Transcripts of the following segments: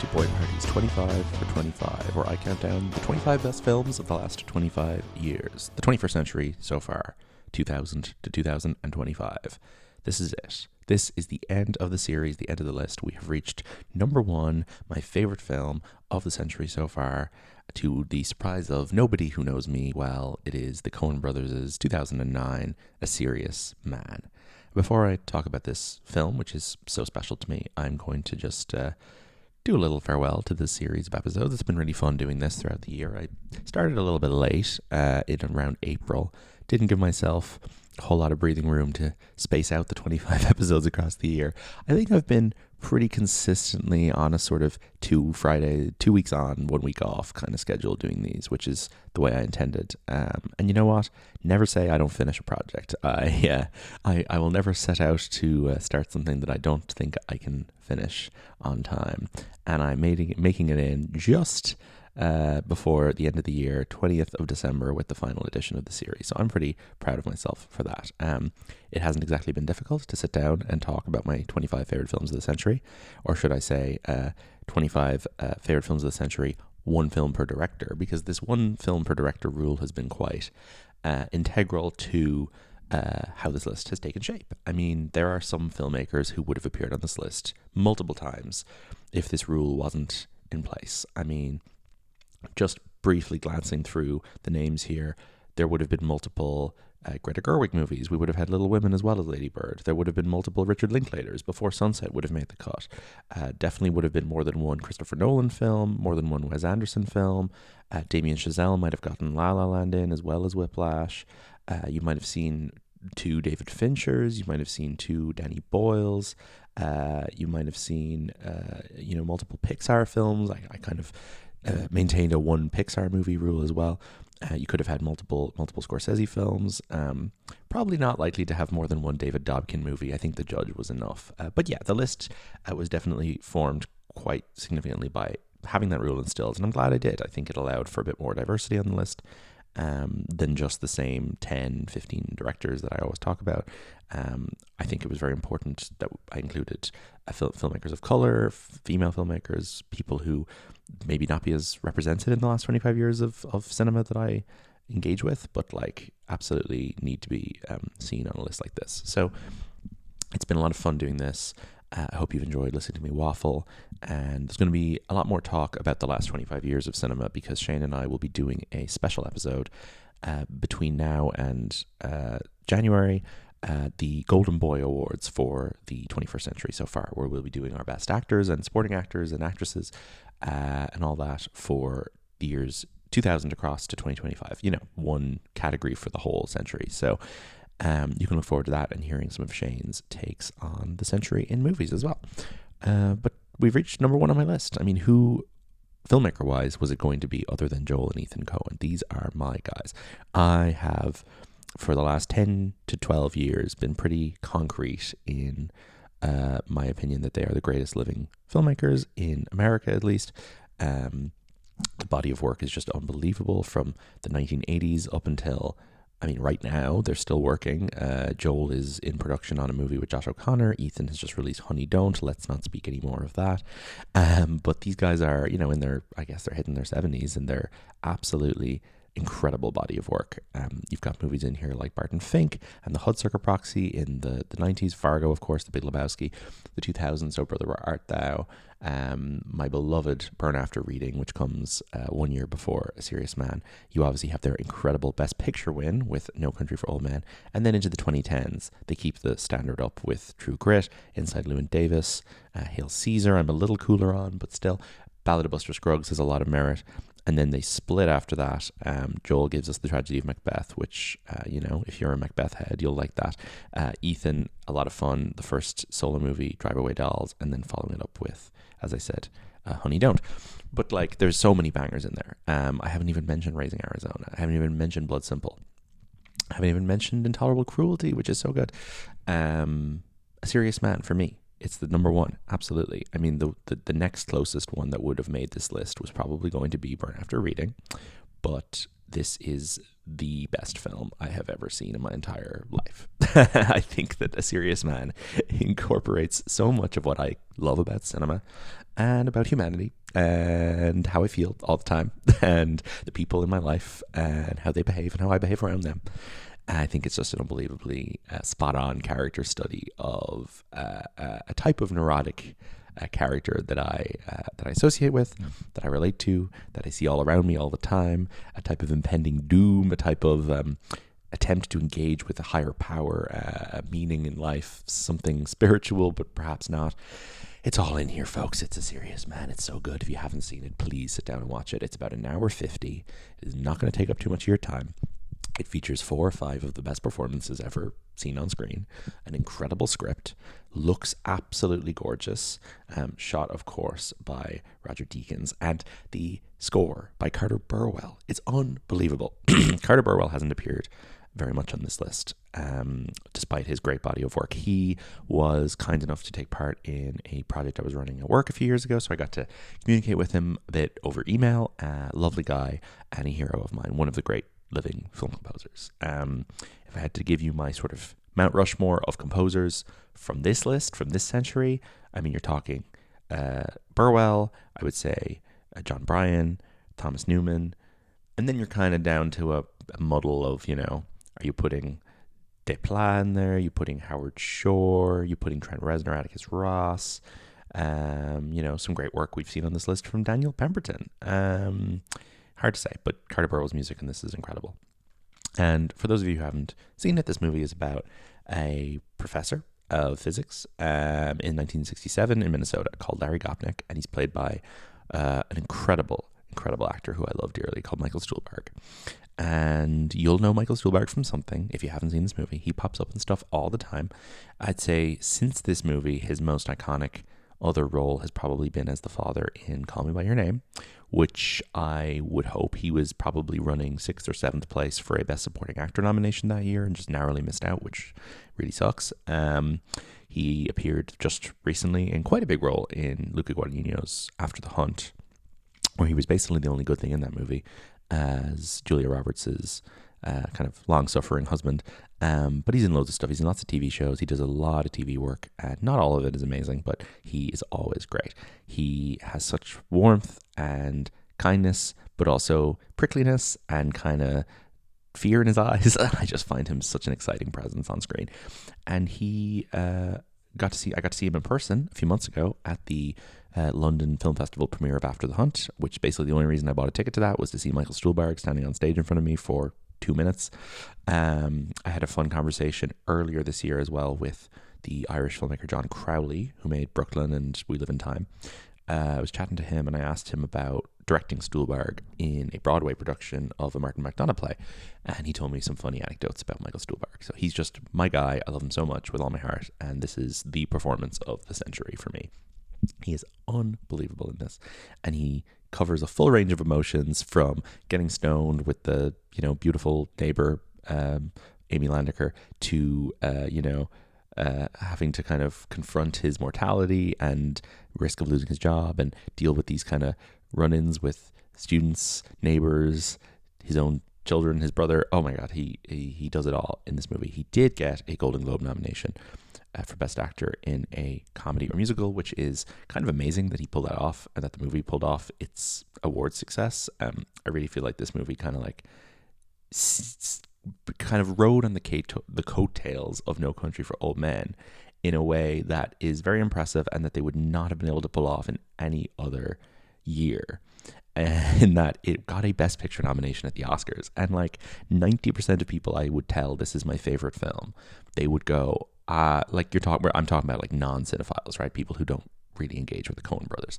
to Boy Party's 25 for 25, where I count down the 25 best films of the last 25 years, the 21st century so far, 2000 to 2025. This is it. This is the end of the series, the end of the list. We have reached number one, my favorite film of the century so far, to the surprise of nobody who knows me well. It is the Coen Brothers' 2009, A Serious Man. Before I talk about this film, which is so special to me, I'm going to just do a little farewell to this series of episodes. It's been really fun doing this throughout the year. I started a little bit late in around April. Didn't give myself a whole lot of breathing room to space out the 25 episodes across the year. I think I've been pretty consistently on a sort of 2 weeks on, 1 week off kind of schedule doing these, which is the way I intended. And you know what? Never say I don't finish a project. I will never set out to start something that I don't think I can finish on time. And I'm making it in just before the end of the year, 20th of December, with the final edition of the series. So I'm pretty proud of myself for that. It hasn't exactly been difficult to sit down and talk about my 25 favorite films of the century, or should I say 25 favorite films of the century, one film per director, because this one film per director rule has been quite integral to how this list has taken shape. I mean, there are some filmmakers who would have appeared on this list multiple times if this rule wasn't in place. I mean, just briefly glancing through the names here, there would have been multiple Greta Gerwig movies. We would have had Little Women as well as Lady Bird. There would have been multiple Richard Linklaters. Before Sunset would have made the cut. Definitely would have been more than one Christopher Nolan film, more than one Wes Anderson film. Damien Chazelle might have gotten La La Land in as well as Whiplash. You might have seen 2 David Finchers. You might have seen 2 Danny Boyles. You might have seen multiple Pixar films. I kind of maintained a 1 Pixar movie rule as well. You could have had multiple Scorsese films. Probably not likely to have more than 1 David Dobkin movie. I think The Judge was enough. But yeah, the list was definitely formed quite significantly by having that rule instilled, and I'm glad I did. I think it allowed for a bit more diversity on the list than just the same 10, 15 directors that I always talk about. I think it was very important that I included filmmakers of color, female filmmakers, people who maybe not be as represented in the last 25 years of cinema that I engage with, but like absolutely need to be seen on a list like this. So it's been a lot of fun doing this. I hope you've enjoyed listening to me waffle, and there's going to be a lot more talk about the last 25 years of cinema, because Shane and I will be doing a special episode between now and January, the Golden Boy Awards for the 21st century so far, where we'll be doing our best actors and supporting actors and actresses and all that for the years 2000 across to 2025, one category for the whole century. So you can look forward to that and hearing some of Shane's takes on the century in movies as well. But we've reached number one on my list. I mean, who, filmmaker-wise, was it going to be other than Joel and Ethan Coen? These are my guys. I have, for the last 10 to 12 years, been pretty concrete in my opinion that they are the greatest living filmmakers in America, at least. The body of work is just unbelievable from the 1980s up until, right now they're still working. Joel is in production on a movie with Josh O'Connor. Ethan has just released Honey Don't. Let's not speak any more of that. But these guys are, in their, I guess they're hitting their 70s, and they're absolutely incredible body of work. You've got movies in here like Barton Fink and The Hudsucker Proxy in the 90s, Fargo, of course, The Big Lebowski, the 2000s, Oh Brother, Where Art Thou, my beloved Burn After Reading, which comes 1 year before A Serious Man. You obviously have their incredible Best Picture win with No Country for Old Men, and then into the 2010s, they keep the standard up with True Grit, Inside Llewyn Davis, Hail Caesar, I'm a little cooler on, but still, Ballad of Buster Scruggs has a lot of merit. And then they split after that. Joel gives us The Tragedy of Macbeth, which, if you're a Macbeth head, you'll like that. Ethan, a lot of fun. The first solo movie, Drive Away Dolls, and then following it up with, as I said, Honey Don't. But, there's so many bangers in there. I haven't even mentioned Raising Arizona. I haven't even mentioned Blood Simple. I haven't even mentioned Intolerable Cruelty, which is so good. A Serious Man, for me. It's the number one, absolutely. I mean, the next closest one that would have made this list was probably going to be Burn After Reading. but this is the best film I have ever seen in my entire life. I think that A Serious Man incorporates so much of what I love about cinema and about humanity and how I feel all the time and the people in my life and how they behave and how I behave around them. I think it's just an unbelievably spot-on character study of a type of neurotic character that I associate with, that I relate to, that I see all around me all the time, a type of impending doom, a type of attempt to engage with a higher power, a meaning in life, something spiritual, but perhaps not. It's all in here, folks. It's A Serious Man. It's so good. If you haven't seen it, please sit down and watch it. It's about an hour 50. It is not going to take up too much of your time. It features 4 or 5 of the best performances ever seen on screen, an incredible script, looks absolutely gorgeous, shot, of course, by Roger Deakins, and the score by Carter Burwell. It's unbelievable. Carter Burwell hasn't appeared very much on this list, despite his great body of work. He was kind enough to take part in a project I was running at work a few years ago, so I got to communicate with him a bit over email. Lovely guy and a hero of mine, one of the great living film composers. If I had to give you my sort of Mount Rushmore of composers from this list, from this century, I mean, you're talking Burwell, I would say John Bryan, Thomas Newman, and then you're kind of down to a muddle of, are you putting Desplat in there? Are you putting Howard Shore? Are you putting Trent Reznor, Atticus Ross? Some great work we've seen on this list from Daniel Pemberton. Hard to say, but Carter Burwell's music in this is incredible. And for those of you who haven't seen it, this movie is about a professor of physics in 1967 in Minnesota called Larry Gopnik, and he's played by an incredible actor who I love dearly called Michael Stuhlbarg. And you'll know Michael Stuhlbarg from something if you haven't seen this movie. He pops up in stuff all the time. I'd say since this movie, his most iconic other role has probably been as the father in Call Me By Your Name, which I would hope he was probably running 6th or 7th place for a Best Supporting Actor nomination that year and just narrowly missed out, which really sucks. He appeared just recently in quite a big role in Luca Guadagnino's After the Hunt, where he was basically the only good thing in that movie as Julia Roberts' kind of long-suffering husband. But he's in loads of stuff. He's in lots of TV shows. He does a lot of TV work. Not all of it is amazing, but he is always great. He has such warmth and kindness, but also prickliness and kind of fear in his eyes. I just find him such an exciting presence on screen. And I got to see him in person a few months ago at the London Film Festival premiere of After the Hunt, which basically the only reason I bought a ticket to that was to see Michael Stuhlbarg standing on stage in front of me for 2 minutes. I had a fun conversation earlier this year as well with the Irish filmmaker John Crowley, who made Brooklyn and We Live in Time. I was chatting to him and I asked him about directing Stuhlbarg in a Broadway production of a Martin McDonagh play, and he told me some funny anecdotes about Michael Stuhlbarg. So he's just my guy. I love him so much with all my heart, and this is the performance of the century for me. He is unbelievable in this, and he covers a full range of emotions, from getting stoned with the beautiful neighbor Amy Landiker to having to kind of confront his mortality and risk of losing his job and deal with these kind of run-ins with students, neighbors, his own children, his brother. Oh my God, he does it all in this movie. He did get a Golden Globe nomination for Best Actor in a Comedy or Musical, which is kind of amazing that he pulled that off and that the movie pulled off its award success. I really feel like this movie kind of rode on the coattails of No Country for Old Men in a way that is very impressive and that they would not have been able to pull off in any other year. And that it got a Best Picture nomination at the Oscars. And 90% of people I would tell this is my favorite film, they would go, I'm talking about non-cinephiles, right? People who don't really engage with the Coen Brothers.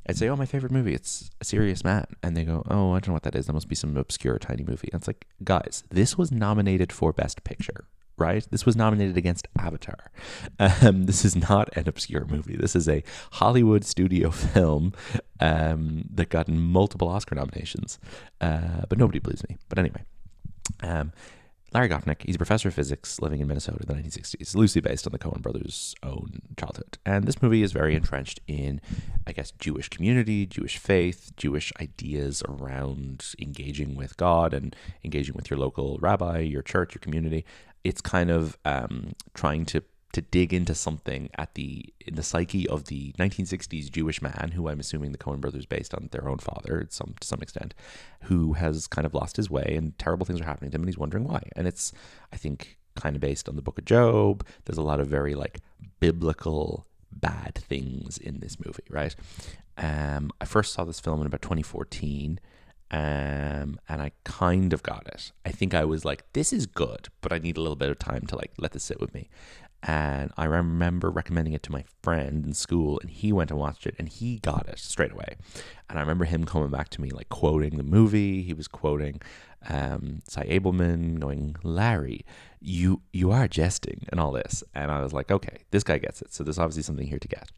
I'd say, my favorite movie, it's A Serious Man. And they go, I don't know what that is. That must be some obscure tiny movie. And it's like, guys, this was nominated for Best Picture, right? This was nominated against Avatar. This is not an obscure movie. This is a Hollywood studio film that got multiple Oscar nominations. But nobody believes me. But anyway, Larry Gopnik, he's a professor of physics living in Minnesota in the 1960s, loosely based on the Coen Brothers' own childhood. And this movie is very entrenched in, I guess, Jewish community, Jewish faith, Jewish ideas around engaging with God and engaging with your local rabbi, your church, your community. It's kind of trying to dig into something in the psyche of the 1960s Jewish man, who I'm assuming the Coen Brothers based on their own father to some extent, who has kind of lost his way and terrible things are happening to him and he's wondering why. And it's, I think, kind of based on the Book of Job. There's a lot of very like biblical bad things in this movie, right? I first saw this film in about 2014. And I kind of got it. I think I was like, this is good, but I need a little bit of time to like let this sit with me. And I remember recommending it to my friend in school, and he went and watched it, and he got it straight away. And I remember him coming back to me, like quoting the movie. He was quoting Cy Abelman, going, "Larry, you are jesting," and all this. And I was like, okay, this guy gets it. So there's obviously something here to get.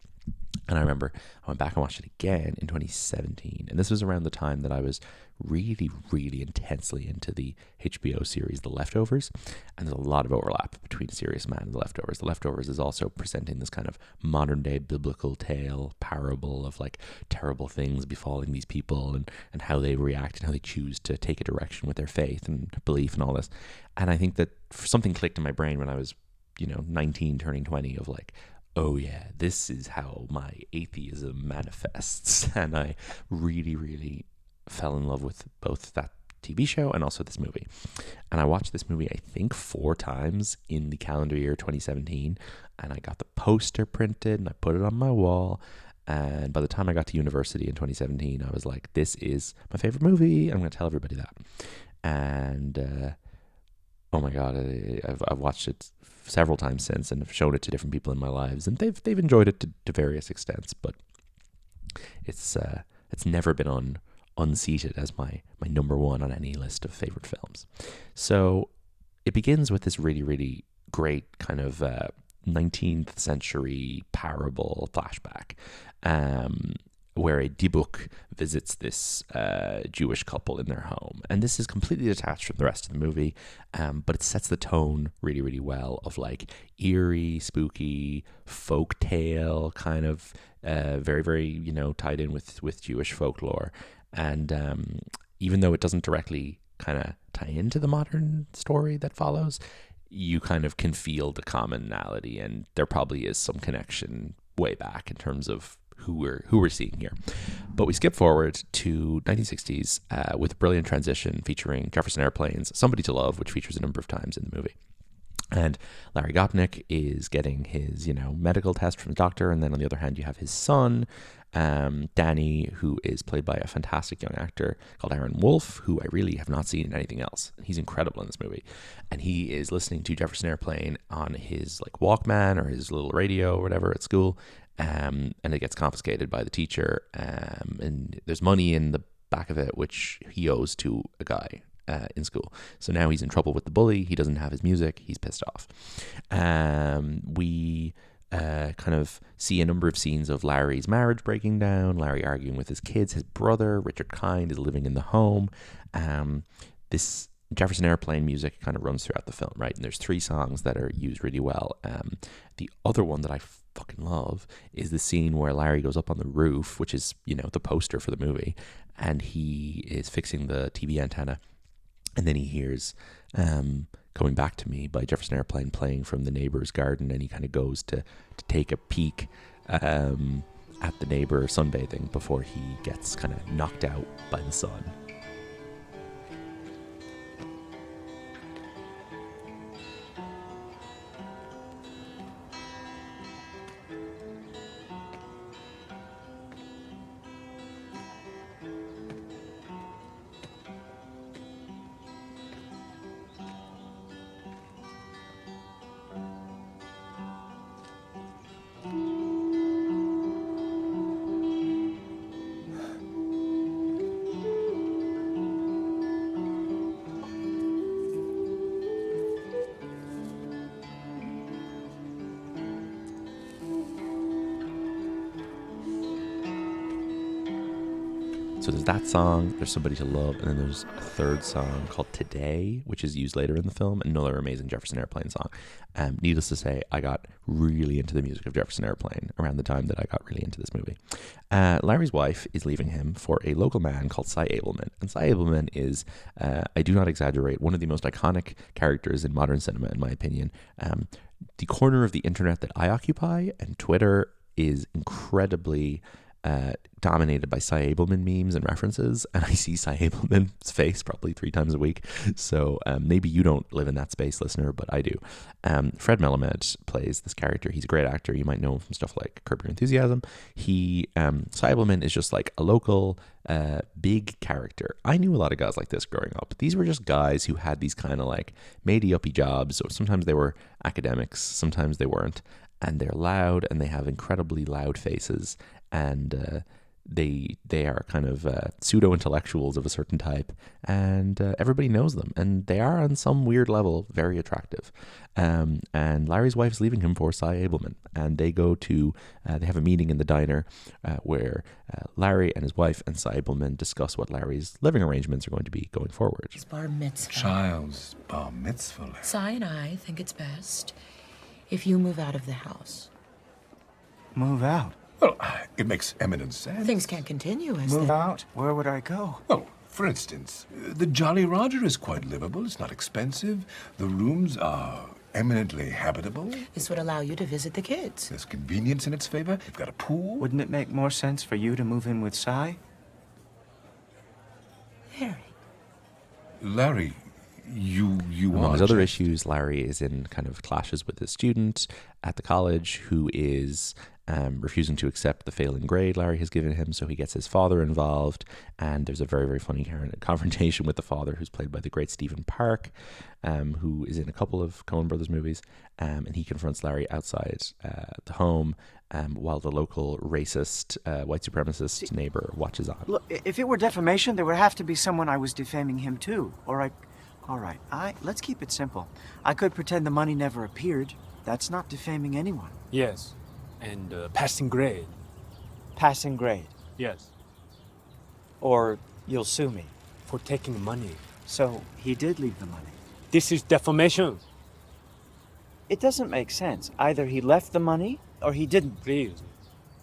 And I remember I went back and watched it again in 2017. And this was around the time that I was really, really intensely into the HBO series The Leftovers. And there's a lot of overlap between Serious Man and The Leftovers. The Leftovers is also presenting this kind of modern day biblical tale, parable of like terrible things befalling these people and how they react and how they choose to take a direction with their faith and belief and all this. And I think that something clicked in my brain when I was, 19 turning 20 of like, oh yeah, this is how my atheism manifests. And I really, really fell in love with both that TV show and also this movie. And I watched this movie, I think, 4 times in the calendar year 2017. And I got the poster printed and I put it on my wall. And by the time I got to university in 2017, I was like, this is my favorite movie. I'm going to tell everybody that. And oh my God, I've watched it several times since and have shown it to different people in my lives, and they've enjoyed it to various extents, but it's never been unseated as my number one on any list of favorite films. So it begins with this really, really great kind of 19th century parable flashback, where a dibuk visits this Jewish couple in their home. And this is completely detached from the rest of the movie, but it sets the tone really, really well of like eerie, spooky, folk tale, kind of very, very, tied in with Jewish folklore. And even though it doesn't directly kind of tie into the modern story that follows, you kind of can feel the commonality, and there probably is some connection way back in terms of who we're seeing here. But we skip forward to 1960s with a brilliant transition featuring Jefferson Airplane's Somebody to Love, which features a number of times in the movie. And Larry Gopnik is getting his, medical test from the doctor. And then on the other hand, you have his son, Danny, who is played by a fantastic young actor called Aaron Wolff, who I really have not seen in anything else. He's incredible in this movie. And he is listening to Jefferson Airplane on his like Walkman or his little radio or whatever at school. And it gets confiscated by the teacher. And there's money in the back of it, which he owes to a guy in school. So now he's in trouble with the bully. He doesn't have his music. He's pissed off. We kind of see a number of scenes of Larry's marriage breaking down, Larry arguing with his kids. His brother, Richard Kind, is living in the home. This Jefferson Airplane music kind of runs throughout the film, right? And there's 3 songs that are used really well. The other one that I fucking love is the scene where Larry goes up on the roof, which is, the poster for the movie, and he is fixing the TV antenna. And then he hears Coming Back to Me by Jefferson Airplane playing from the neighbor's garden, and he kind of goes to take a peek at the neighbor sunbathing before he gets kind of knocked out by the sun. So there's that song, there's Somebody to Love, and then there's a third song called Today, which is used later in the film, another amazing Jefferson Airplane song. Needless to say, I got really into the music of Jefferson Airplane around the time that I got really into this movie. Larry's wife is leaving him for a local man called Cy Abelman. And Cy Abelman is, I do not exaggerate, one of the most iconic characters in modern cinema, in my opinion. The corner of the internet that I occupy, and Twitter, is incredibly dominated by Cy Abelman memes and references, and I see Cy Abelman's face probably 3 times a week. So maybe you don't live in that space, listener, but I do. Fred Melamed plays this character. He's a great actor. You might know him from stuff like Curb Your Enthusiasm. Cy Abelman is just like a local big character. I knew a lot of guys like this growing up. These were just guys who had these kind of like matey-uppy jobs. So sometimes they were academics, sometimes they weren't. And they're loud, and they have incredibly loud faces, and they are kind of pseudo-intellectuals of a certain type, and everybody knows them, and they are on some weird level very attractive. And Larry's wife's leaving him for Cy Abelman, and they go to they have a meeting in the diner where Larry and his wife and Cy Abelman discuss what Larry's living arrangements are going to be going forward. It's bar mitzvah. Child's bar mitzvah. Cy and I think it's best if you move out of the house. Move out? Well, it makes eminent sense. Things can't continue as Move they... out? Where would I go? Well, for instance, the Jolly Roger is quite livable. It's not expensive. The rooms are eminently habitable. This would allow you to visit the kids. There's convenience in its favor. You've got a pool. Wouldn't it make more sense for you to move in with Cy? Harry. Larry, you Among are his other just- issues, Larry is in kind of clashes with his student at the college who is refusing to accept the failing grade Larry has given him, so he gets his father involved, and there's a very, very funny confrontation with the father, who's played by the great Stephen Park, who is in a couple of Coen Brothers movies, and he confronts Larry outside the home while the local racist, white supremacist neighbor watches on. Look, if it were defamation, there would have to be someone I was defaming him too. All right, let's keep it simple. I could pretend the money never appeared. That's not defaming anyone. Yes, and passing grade. Passing grade. Yes, Or you'll sue me. for taking money. So he did leave the money. This is defamation. It doesn't make sense. Either he left the money or he didn't. Please,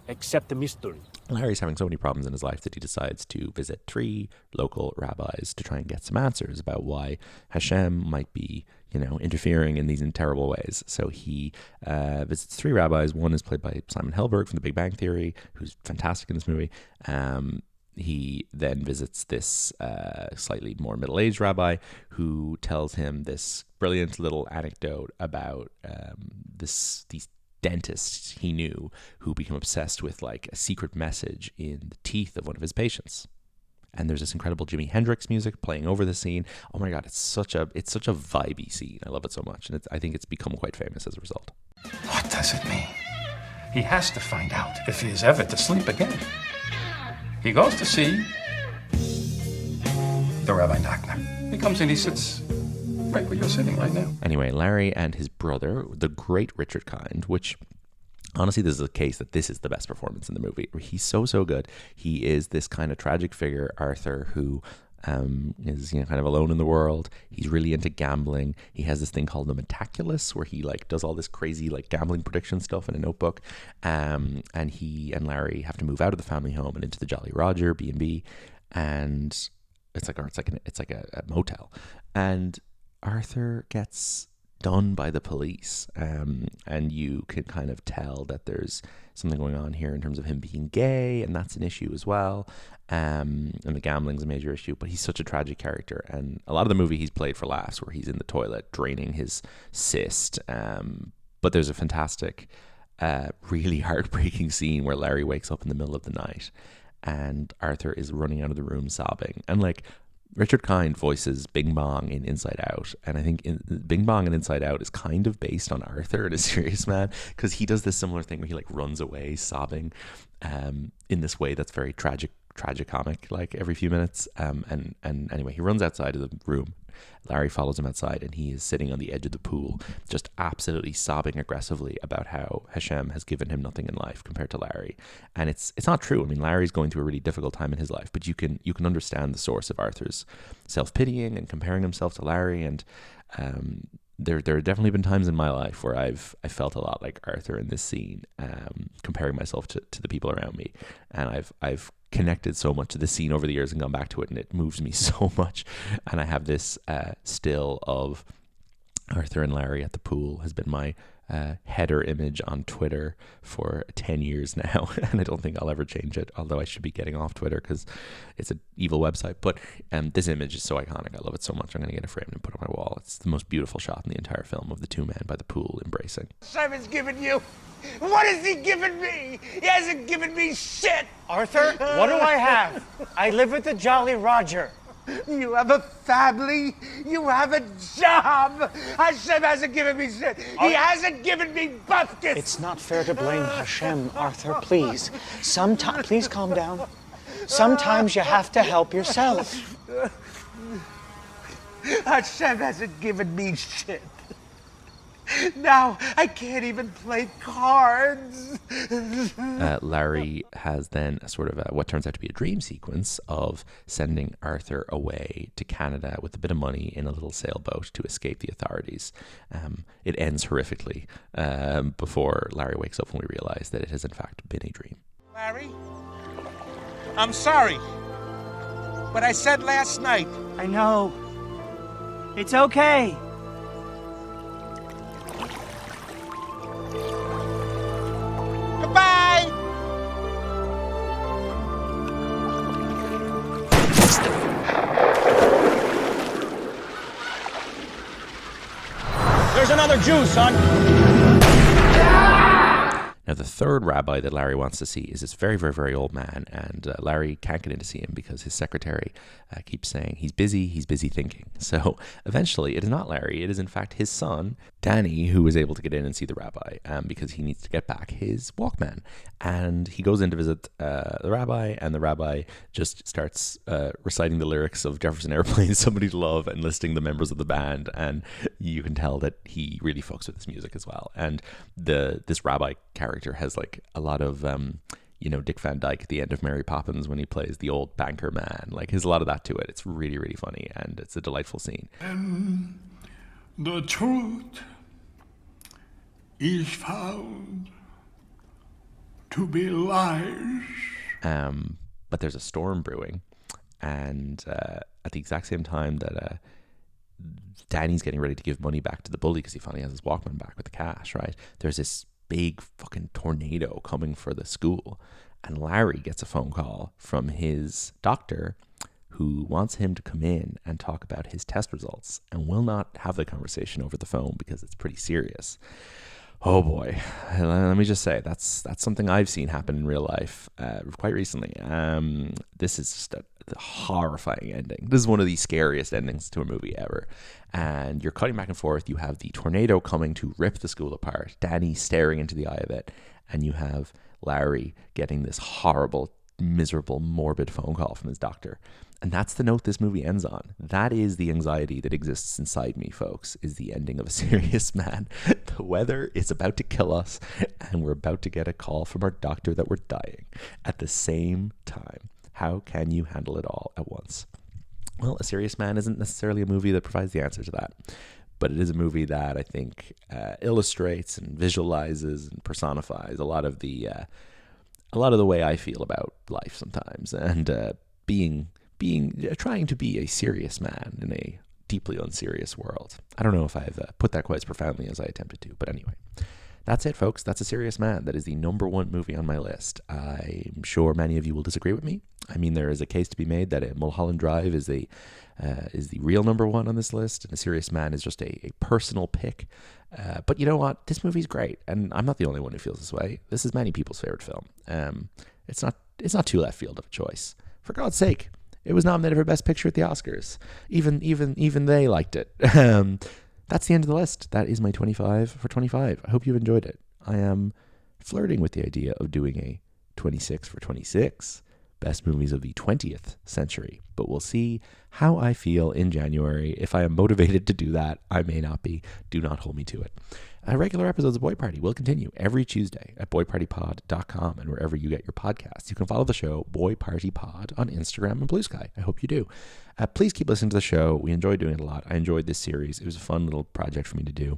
accept the mystery. Larry's having so many problems in his life that he decides to visit 3 local rabbis to try and get some answers about why Hashem might be, interfering in these terrible ways. So he visits 3 rabbis. One is played by Simon Helberg from The Big Bang Theory, who's fantastic in this movie. He then visits this slightly more middle-aged rabbi who tells him this brilliant little anecdote about these dentists he knew who became obsessed with like a secret message in the teeth of one of his patients. And there's this incredible Jimi Hendrix music playing over the scene. Oh my God, it's such a vibey scene. I love it so much, and I think it's become quite famous as a result. What does it mean? He has to find out if he is ever to sleep again. He goes to see the Rabbi Nachman. He comes in, he sits right where you're sitting right now. Anyway, Larry and his brother, the great Richard Kind, which honestly, this is a case that this is the best performance in the movie. He's so good. He is this kind of tragic figure, Arthur, who is kind of alone in the world. He's really into gambling. He has this thing called the Metaculus, where he like does all this crazy like gambling prediction stuff in a notebook. And he and Larry have to move out of the family home and into the Jolly Roger B&B, and it's like a motel. And Arthur gets done by the police, and you can kind of tell that there's something going on here in terms of him being gay, and that's an issue as well, and the gambling's a major issue. But he's such a tragic character, and a lot of the movie he's played for laughs, where he's in the toilet draining his cyst, but there's a fantastic really heartbreaking scene where Larry wakes up in the middle of the night and Arthur is running out of the room sobbing, and like Richard Kind voices Bing Bong in Inside Out, and I think Bing Bong in Inside Out is kind of based on Arthur in A Serious Man, because he does this similar thing where he like runs away sobbing in this way that's very tragicomic like every few minutes. And anyway, he runs outside of the room. Larry follows him outside, and he is sitting on the edge of the pool, just absolutely sobbing aggressively about how Hashem has given him nothing in life compared to Larry. And it's not true. I mean, Larry's going through a really difficult time in his life, but you can understand the source of Arthur's self-pitying and comparing himself to Larry. And there have definitely been times in my life where I felt a lot like Arthur in this scene, comparing myself to the people around me. And I've connected so much to this scene over the years and gone back to it, and it moves me so much. And I have this still of Arthur and Larry at the pool has been my header image on Twitter for 10 years now, and I don't think I'll ever change it, although I should be getting off Twitter because it's an evil website. But this image is so iconic. I love it so much. I'm going to get it framed and put it on my wall. It's the most beautiful shot in the entire film of the two men by the pool embracing. Simon's given you. What has he given me? He hasn't given me shit. Arthur, what do I have? I live with the Jolly Roger. You have a family. You have a job. Hashem hasn't given me shit. He hasn't given me bupkis. It's not fair to blame Hashem, Arthur, please. Please calm down. Sometimes you have to help yourself. Hashem hasn't given me shit. Now I can't even play cards. Larry has then a sort of what turns out to be a dream sequence of sending Arthur away to Canada with a bit of money in a little sailboat to escape the authorities. It ends horrifically before Larry wakes up and we realize that it has in fact been a dream. Larry, I'm sorry, but I said last night. I know. It's okay. Goodbye! There's another Jew, son! Now, the third rabbi that Larry wants to see is this very, very, very old man, and Larry can't get in to see him because his secretary keeps saying he's busy thinking. So eventually, it is not Larry, it is in fact his son, Danny, who is able to get in and see the rabbi because he needs to get back his Walkman. And he goes in to visit the rabbi, and the rabbi just starts reciting the lyrics of Jefferson Airplane, Somebody to Love, and listing the members of the band, and you can tell that he really fucks with his music as well. And this rabbi character has like a lot of Dick Van Dyke at the end of Mary Poppins when he plays the old banker man. Like, there's a lot of that to it. It's really, really funny, and it's a delightful scene. And the truth is found to be lies. But there's a storm brewing, and at the exact same time that Danny's getting ready to give money back to the bully because he finally has his Walkman back with the cash, right? There's this big fucking tornado coming for the school, and Larry gets a phone call from his doctor who wants him to come in and talk about his test results, and will not have the conversation over the phone because it's pretty serious. Oh boy, let me just say that's something I've seen happen in real life quite recently. This is just a horrifying ending. This is one of the scariest endings to a movie ever. And you're cutting back and forth. You have the tornado coming to rip the school apart, Danny staring into the eye of it, and you have Larry getting this horrible, miserable, morbid phone call from his doctor. And that's the note this movie ends on. That is the anxiety that exists inside me, folks, is the ending of A Serious Man. The weather is about to kill us, and we're about to get a call from our doctor that we're dying at the same time. How can you handle it all at once? Well, A Serious Man isn't necessarily a movie that provides the answer to that, but it is a movie that I think illustrates and visualizes and personifies a lot of the way I feel about life sometimes, and trying to be a serious man in a deeply unserious world. I don't know if I've put that quite as profoundly as I attempted to, but anyway. That's it, folks. That's A Serious Man. That is the number one movie on my list. I'm sure many of you will disagree with me. I mean, there is a case to be made that Mulholland Drive is the real number one on this list, and A Serious Man is just a personal pick. But you know what? This movie's great, and I'm not the only one who feels this way. This is many people's favorite film. It's not too left field of a choice. For God's sake, it was nominated for Best Picture at the Oscars. Even they liked it. That's the end of the list. That is my 25 for 25. I hope you've enjoyed it. I am flirting with the idea of doing a 26 for 26, best movies of the 20th century. But we'll see how I feel in January. If I am motivated to do that, I may not be. Do not hold me to it. Regular episodes of Boy Party will continue every Tuesday at boypartypod.com and wherever you get your podcasts. You can follow the show Boy Party Pod on Instagram and Blue Sky. I hope you do. Please keep listening to the show. We enjoy doing it a lot. I enjoyed this series. It was a fun little project for me to do.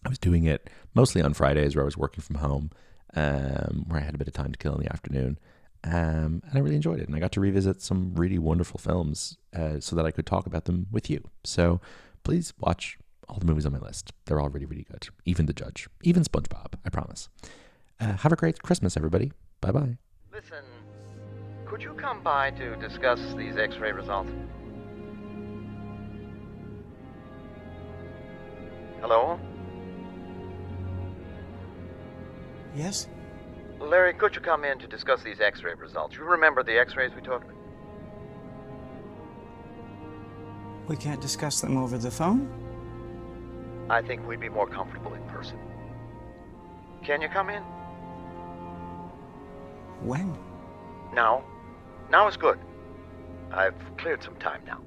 I was doing it mostly on Fridays where I was working from home, where I had a bit of time to kill in the afternoon. And I really enjoyed it. And I got to revisit some really wonderful films so that I could talk about them with you. So please watch all the movies on my list. They're all really, really good. Even The Judge. Even SpongeBob, I promise. Have a great Christmas, everybody. Bye-bye. Listen, could you come by to discuss these X-ray results? Hello? Yes? Larry, could you come in to discuss these X-ray results? You remember the X-rays we took? We can't discuss them over the phone? I think we'd be more comfortable in person. Can you come in? When? Now? Now is good. I've cleared some time now.